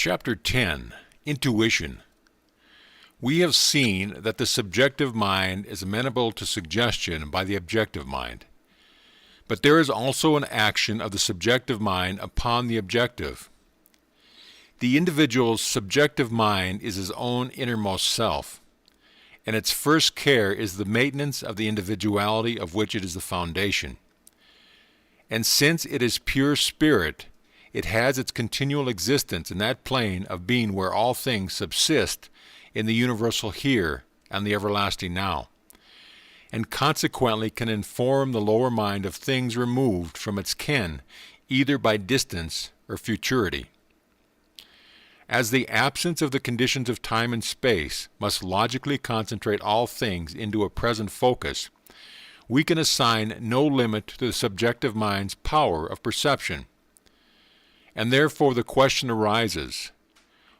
Chapter 10. Intuition. We have seen that the subjective mind is amenable to suggestion by the objective mind. But there is also an action of the subjective mind upon the objective. The individual's subjective mind is his own innermost self, and its first care is the maintenance of the individuality of which it is the foundation. And since it is pure spirit, it has its continual existence in that plane of being where all things subsist in the universal here and the everlasting now, and consequently can inform the lower mind of things removed from its ken either by distance or futurity. As the absence of the conditions of time and space must logically concentrate all things into a present focus, we can assign no limit to the subjective mind's power of perception. And therefore the question arises,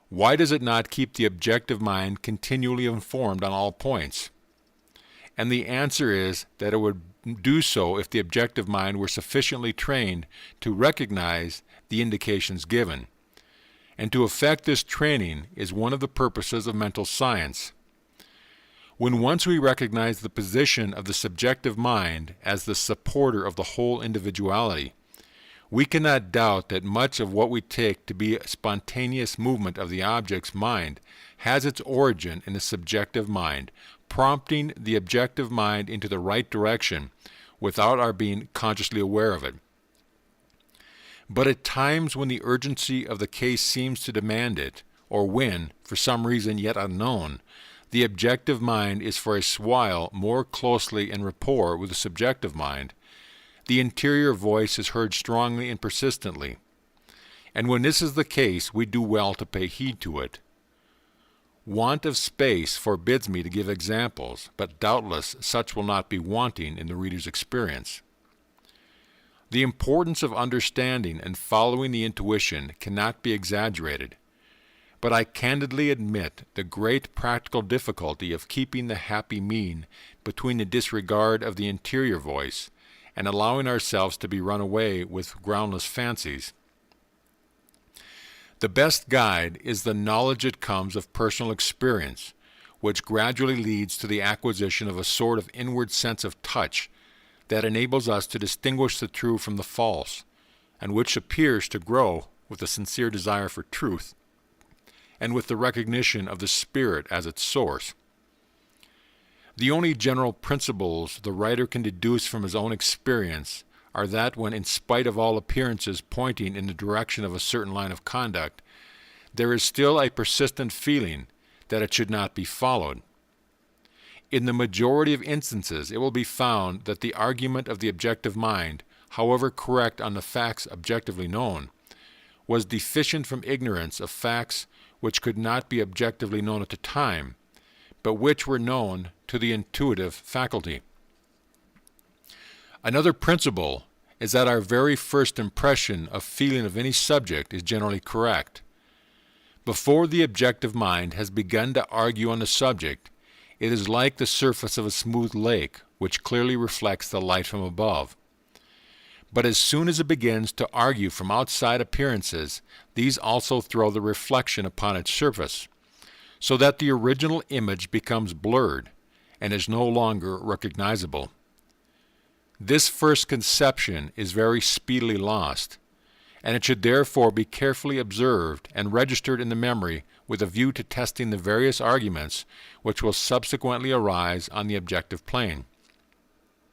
why does it not keep the objective mind continually informed on all points? And the answer is that it would do so if the objective mind were sufficiently trained to recognize the indications given. And to effect this training is one of the purposes of mental science. When once we recognize the position of the subjective mind as the supporter of the whole individuality, we cannot doubt that much of what we take to be a spontaneous movement of the object's mind has its origin in the subjective mind, prompting the objective mind into the right direction without our being consciously aware of it. But at times when the urgency of the case seems to demand it, or when, for some reason yet unknown, the objective mind is for a while more closely in rapport with the subjective mind, the interior voice is heard strongly and persistently. And when this is the case, we do well to pay heed to it. Want of space forbids me to give examples, but doubtless such will not be wanting in the reader's experience. The importance of understanding and following the intuition cannot be exaggerated, but I candidly admit the great practical difficulty of keeping the happy mean between the disregard of the interior voice and allowing ourselves to be run away with groundless fancies. The best guide is the knowledge that comes of personal experience, which gradually leads to the acquisition of a sort of inward sense of touch that enables us to distinguish the true from the false, and which appears to grow with a sincere desire for truth, and with the recognition of the Spirit as its source. The only general principles the writer can deduce from his own experience are that when, in spite of all appearances pointing in the direction of a certain line of conduct, there is still a persistent feeling that it should not be followed. In the majority of instances, it will be found that the argument of the objective mind, however correct on the facts objectively known, was deficient from ignorance of facts which could not be objectively known at the time, but which were known to the intuitive faculty. Another principle is that our very first impression of feeling of any subject is generally correct. Before the objective mind has begun to argue on the subject, it is like the surface of a smooth lake, which clearly reflects the light from above. But as soon as it begins to argue from outside appearances, these also throw the reflection upon its surface, so that the original image becomes blurred and is no longer recognizable. This first conception is very speedily lost, and it should therefore be carefully observed and registered in the memory with a view to testing the various arguments which will subsequently arise on the objective plane.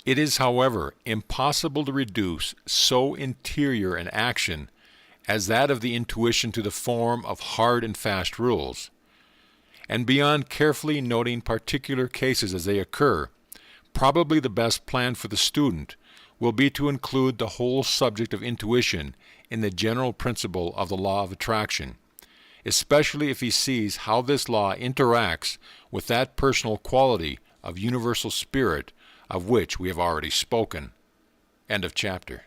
It is, however, impossible to reduce so interior an action as that of the intuition to the form of hard and fast rules. And beyond carefully noting particular cases as they occur, probably the best plan for the student will be to include the whole subject of intuition in the general principle of the law of attraction, especially if he sees how this law interacts with that personal quality of universal spirit of which we have already spoken. End of chapter.